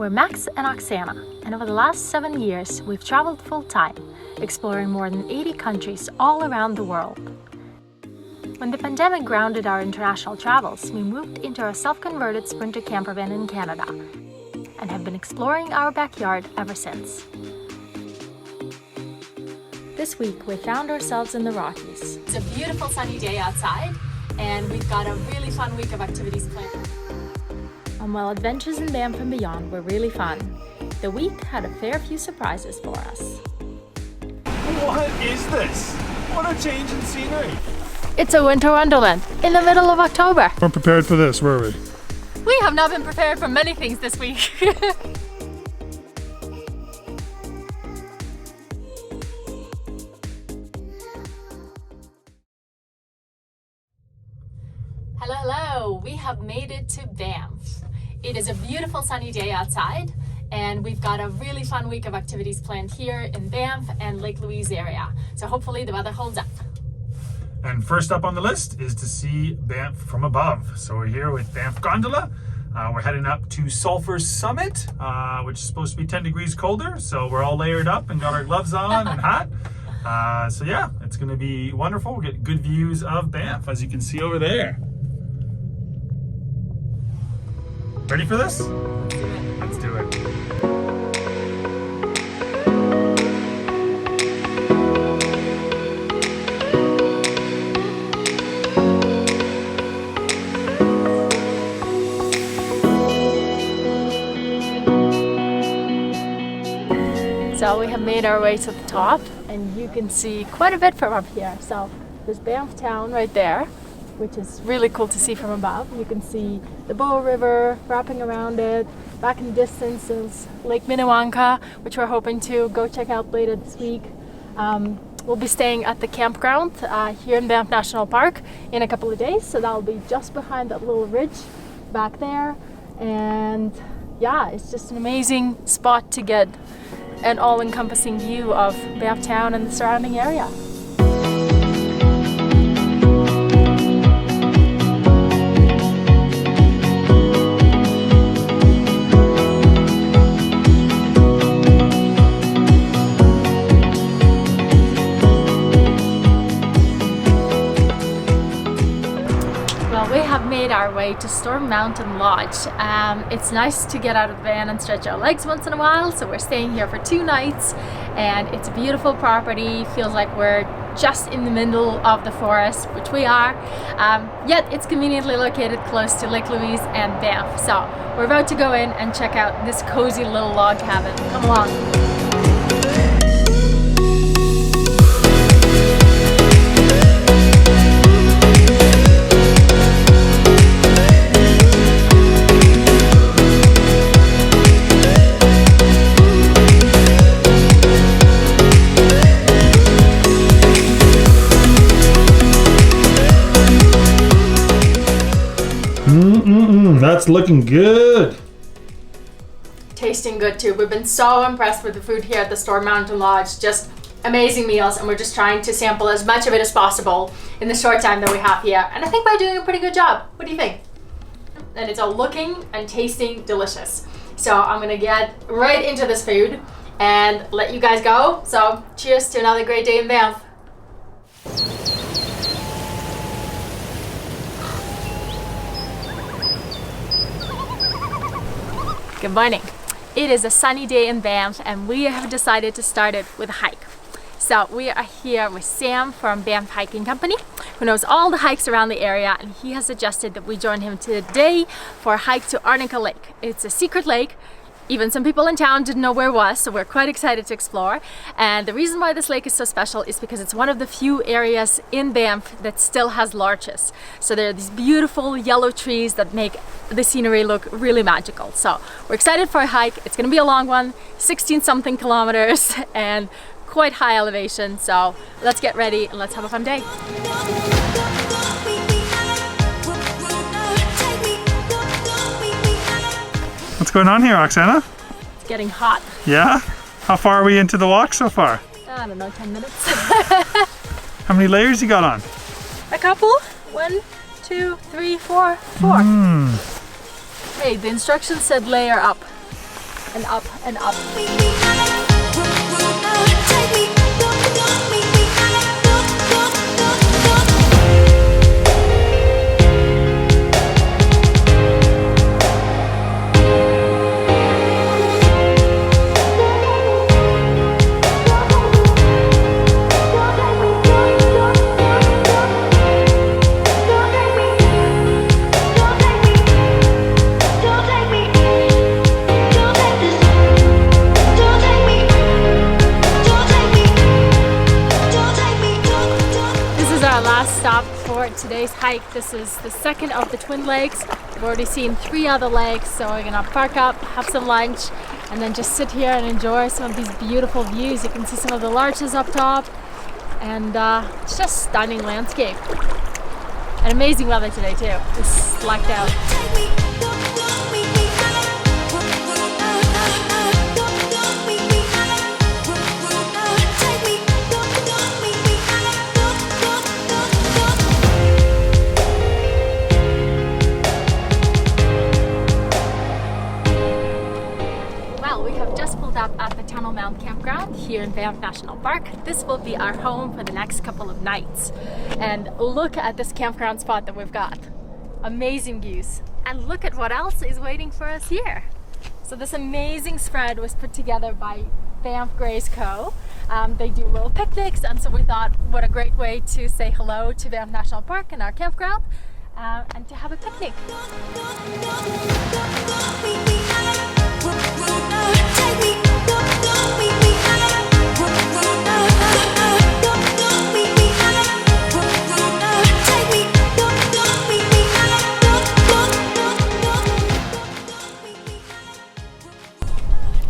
We're Max and Oksana, and over the last 7 years, we've traveled full-time, exploring more than 80 countries all around the world. When the pandemic grounded our international travels, we moved into our self-converted Sprinter camper van in Canada, and have been exploring our backyard ever since. This week, we found ourselves in the Rockies. It's a beautiful sunny day outside, and we've got a really fun week of activities planned. And while adventures in Banff and beyond were really fun, the week had a fair few surprises for us. What is this? What a change in scenery! It's a winter wonderland in the middle of October. We're prepared for this, were we? We have not been prepared for many things this week. Hello, we have made it to Banff. It is a beautiful sunny day outside, and we've got a really fun week of activities planned here in Banff and Lake Louise area. So hopefully the weather holds up. And first up on the list is to see Banff from above. So we're here with Banff Gondola. We're heading up to Sulphur Summit, which is supposed to be 10 degrees colder. So we're all layered up and got our gloves on and hat. So yeah, it's gonna be wonderful. We'll get good views of Banff, as you can see over there. Ready for this? Let's do it. So we have made our way to the top, and you can see quite a bit from up here. So there's Banff town right there, which is really cool to see from above. You can see the Bow River wrapping around it. Back in the distance is Lake Minnewanka, which we're hoping to go check out later this week. We'll be staying at the campground here in Banff National Park in a couple of days, so that'll be just behind that little ridge back there. And yeah, it's just an amazing spot to get an all-encompassing view of Banff town and the surrounding area. We have made our way to Storm Mountain Lodge. It's nice to get out of the van and stretch our legs once in a while, so we're staying here for 2 nights, and it's a beautiful property. Feels like we're just in the middle of the forest, which we are, yet it's conveniently located close to Lake Louise and Banff. So we're about to go in and check out this cozy little log cabin. Come along. That's looking good. Tasting good too. We've been so impressed with the food here at the Storm Mountain Lodge. Just amazing meals, and we're just trying to sample as much of it as possible in the short time that we have here. And I think we're doing a pretty good job. What do you think? And it's all looking and tasting delicious. So I'm gonna get right into this food and let you guys go. So cheers to another great day in Banff. Good morning. It is a sunny day in Banff, and we have decided to start it with a hike. So we are here with Sam from Banff Hiking Company, who knows all the hikes around the area, and he has suggested that we join him today for a hike to Arnica Lake. It's a secret lake. Even some people in town didn't know where it was, so we're quite excited to explore. And the reason why this lake is so special is because it's one of the few areas in Banff that still has larches. So there are these beautiful yellow trees that make the scenery look really magical. So we're excited for a hike. It's gonna be a long one, 16-something kilometers and quite high elevation. So let's get ready and let's have a fun day. What's going on here, Oksana? It's getting hot. Yeah? How far are we into the walk so far? I don't know, 10 minutes. How many layers you got on? A couple. 1, 2, 3, 4. 4. Hey, the instructions said layer up. and up and up. Stop for today's hike. This is the second of the twin lakes. We've already seen 3 other lakes, so we're gonna park up, have some lunch, and then just sit here and enjoy some of these beautiful views. You can see some of the larches up top, and it's just stunning landscape. And amazing weather today too. It's blacked out. Up at the Tunnel Mound Campground here in Banff National Park. This will be our home for the next couple of nights. And look at this campground spot that we've got. Amazing views. And look at what else is waiting for us here. So this amazing spread was put together by Banff Grace Co. They do little picnics, and so we thought what a great way to say hello to Banff National Park and our campground and to have a picnic.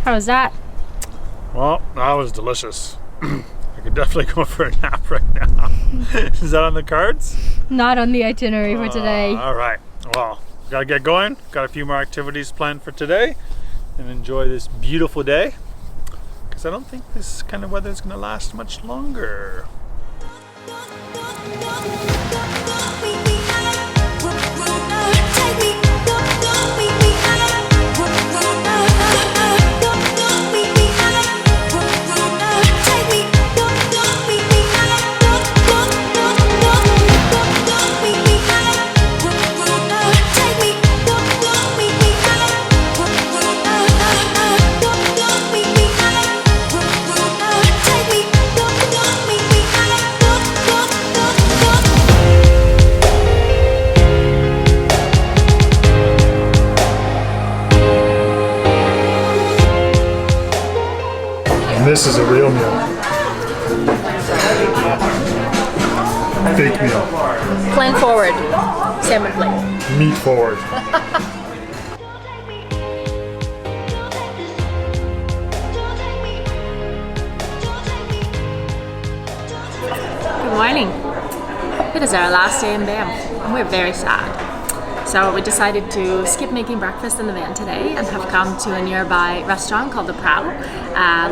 How was that? Well, that was delicious. I could definitely go for a nap right now. Is that on the cards? Not on the itinerary for today. All right. Well, gotta get going. Got a few more activities planned for today and enjoy this beautiful day, because I don't think this kind of weather is going to last much longer. This is a real meal. Fake meal. Plan forward, salmon plate. Meat forward. Good morning. It is our last day in Banff, and we're very sad. So we decided to skip making breakfast in the van today and have come to a nearby restaurant called The Prow,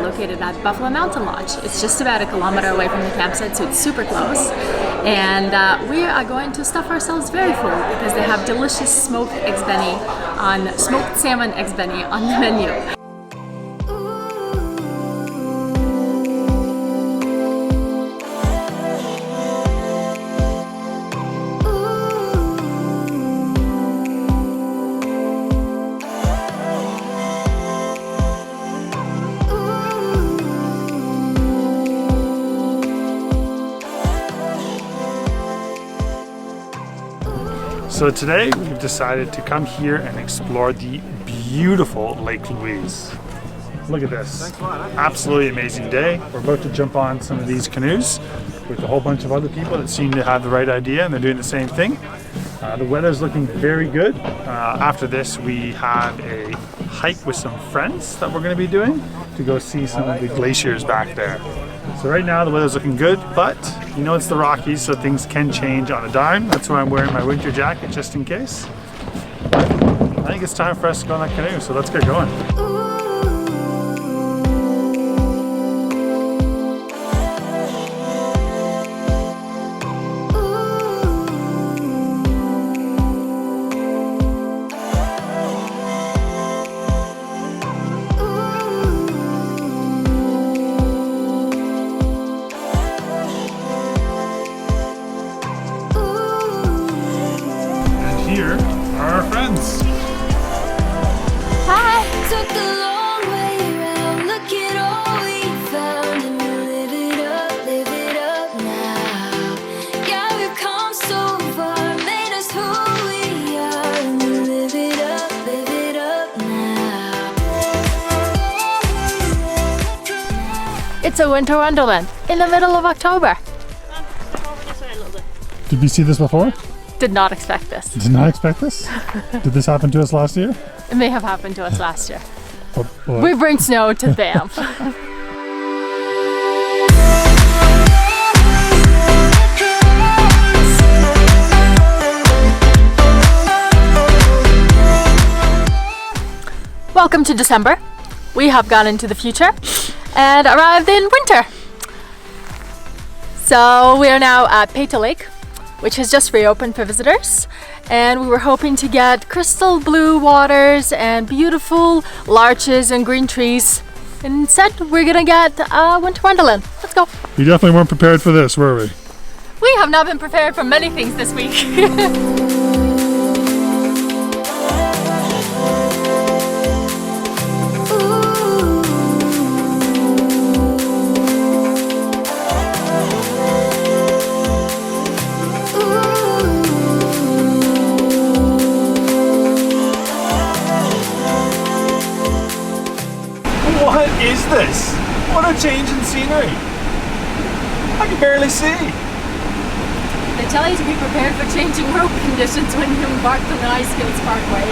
located at Buffalo Mountain Lodge. It's just about 1 kilometer away from the campsite, so it's super close. And we are going to stuff ourselves very full because they have delicious smoked salmon eggs benny on the menu. So today we've decided to come here and explore the beautiful Lake Louise. Look at this. Absolutely amazing day. We're about to jump on some of these canoes with a whole bunch of other people that seem to have the right idea, and they're doing the same thing. The weather's looking very good. After this we have a hike with some friends that we're going to be doing to go see some of the glaciers back there. So right now the weather's looking good, but you know it's the Rockies, so things can change on a dime. That's why I'm wearing my winter jacket just in case. I think it's time for us to go on that canoe, so let's get going. It's a winter wonderland in the middle of October. Did we see this before? Did not expect this. Did not expect this? Did this happen to us last year? It may have happened to us last year. What? We bring snow to Banff. Welcome to December. We have gone into the future and arrived in winter. So we are now at Chateau Lake, which has just reopened for visitors, and we were hoping to get crystal blue waters and beautiful larches and green trees. Instead, we're gonna get winter wonderland. Let's go. You definitely weren't prepared for this, were we? We have not been prepared for many things this week. What is this? What a change in scenery. I can barely see. They tell you to be prepared for changing road conditions when you embark on the Icefields Parkway.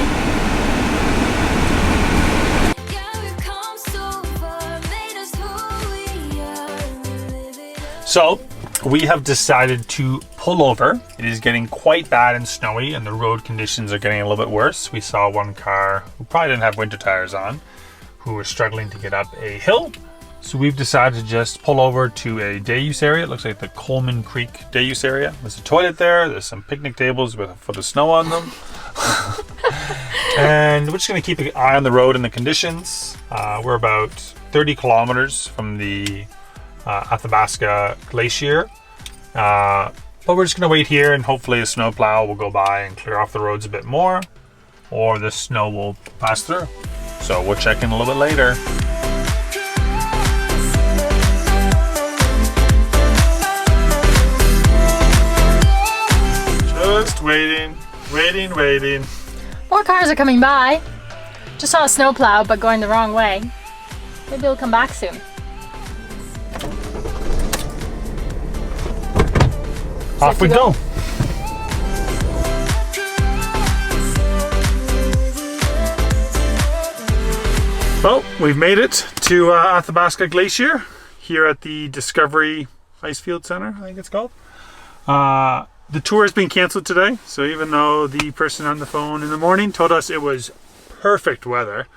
So, we have decided to pull over. It is getting quite bad and snowy, and the road conditions are getting a little bit worse. We saw one car who probably didn't have winter tires on, who were struggling to get up a hill. So we've decided to just pull over to a day use area. It looks like the Coleman Creek day use area. There's a toilet there. There's some picnic tables with a foot of snow on them. And we're just going to keep an eye on the road and the conditions. We're about 30 kilometers from the Athabasca Glacier. But we're just going to wait here, and hopefully a snowplow will go by and clear off the roads a bit more, or the snow will pass through. So we'll check in a little bit later. Just waiting. More cars are coming by. Just saw a snowplow, but going the wrong way. Maybe he'll come back soon. Off we go. Well, we've made it to Athabasca Glacier here at the Discovery Icefield Center, I think it's called. The tour has been canceled today, so even though the person on the phone in the morning told us it was perfect weather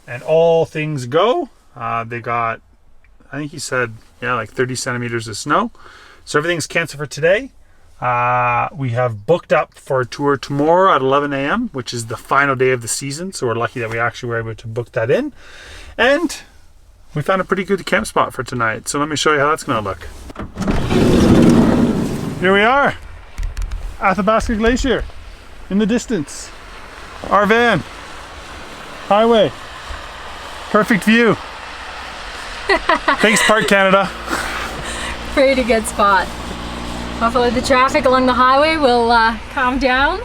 and all things go, they got, I think he said, yeah, like 30 centimeters of snow. So everything's canceled for today. We have booked up for a tour tomorrow at 11 a.m., which is the final day of the season. So we're lucky that we actually were able to book that in. And we found a pretty good camp spot for tonight. So let me show you how that's going to look. Here we are, Athabasca Glacier in the distance. Our van, highway, perfect view. Thanks, Park Canada. Pretty good spot. Hopefully the traffic along the highway will calm down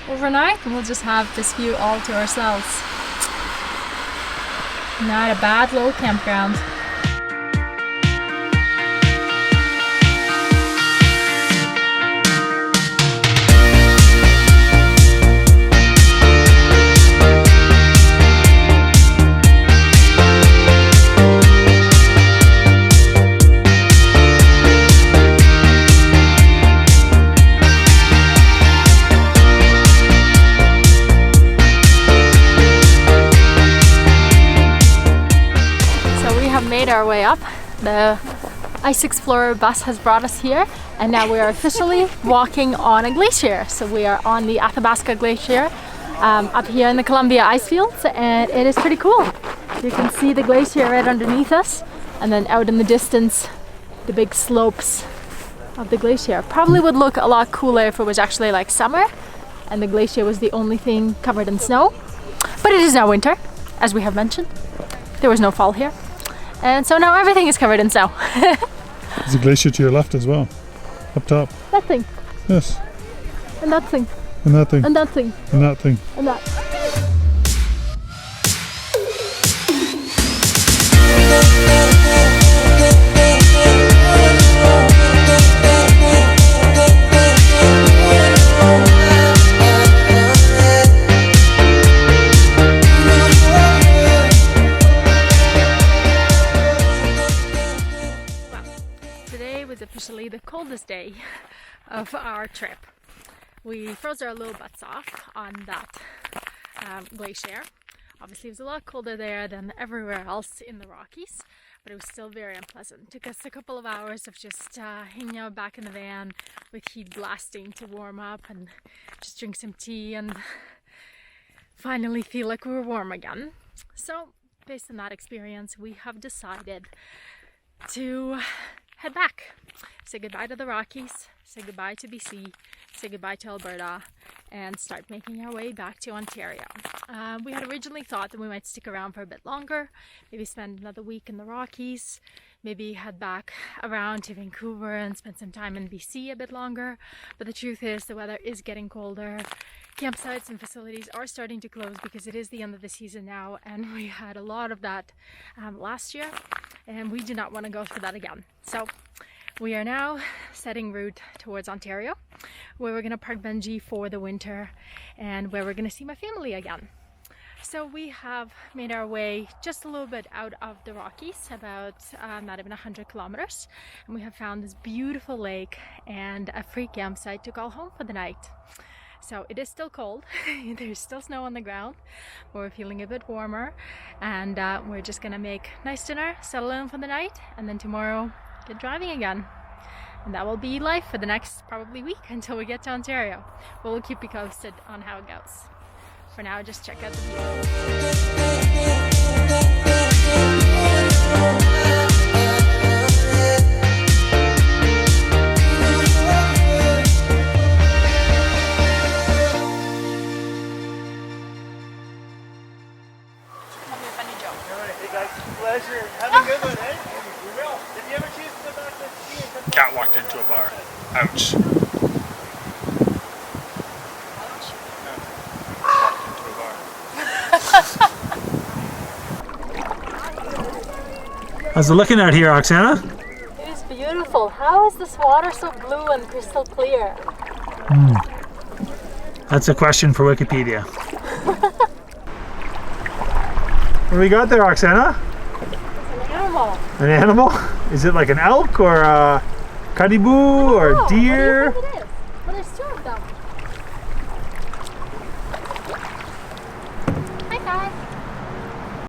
overnight, and we'll just have this view all to ourselves. Not a bad little campground. Made our way up. The Ice Explorer bus has brought us here, and now we are officially walking on a glacier. So we are on the Athabasca Glacier up here in the Columbia Icefields, and it is pretty cool. You can see the glacier right underneath us, and then out in the distance the big slopes of the glacier. Probably would look a lot cooler if it was actually like summer and the glacier was the only thing covered in snow, but it is now winter, as we have mentioned. There was no fall here. And so now everything is covered in snow. There's a glacier to your left as well, up top. That thing. Yes. And that thing. And that thing. And that thing. And that thing. And that. officially the coldest day of our trip. We froze our little butts off on that glacier. Obviously it was a lot colder there than everywhere else in the Rockies, but it was still very unpleasant. It took us a couple of hours of just hanging out back in the van with heat blasting to warm up and just drink some tea and finally feel like we were warm again. So based on that experience, we have decided to head back. Say goodbye to the Rockies, say goodbye to BC, say goodbye to Alberta, and start making our way back to Ontario. We had originally thought that we might stick around for a bit longer, maybe spend another week in the Rockies, maybe head back around to Vancouver and spend some time in BC a bit longer. But the truth is the weather is getting colder. Campsites and facilities are starting to close because it is the end of the season now, and we had a lot of that last year, and we do not want to go through that again. So we are now setting route towards Ontario, where we're going to park Benji for the winter and where we're going to see my family again. So we have made our way just a little bit out of the Rockies, about not even 100 kilometers, and we have found this beautiful lake and a free campsite to call home for the night. So it is still cold, there's still snow on the ground, but we're feeling a bit warmer, and we're just gonna make nice dinner, settle in for the night, and then tomorrow get driving again. And that will be life for the next probably week until we get to Ontario. But we'll keep you posted on how it goes. For now, just check out the view. Pleasure. Have a good one, eh? We will. If you ever choose to come back to ski and come Cat walked into a bar. Ouch. How's it looking out here, Oksana? It is beautiful. How is this water so blue and crystal clear? That's a question for Wikipedia. What do we got there, Oksana? It's an animal. An animal? Is it like an elk or a caribou or deer? What do you think it is? Well, there's two of them. Hi, guys.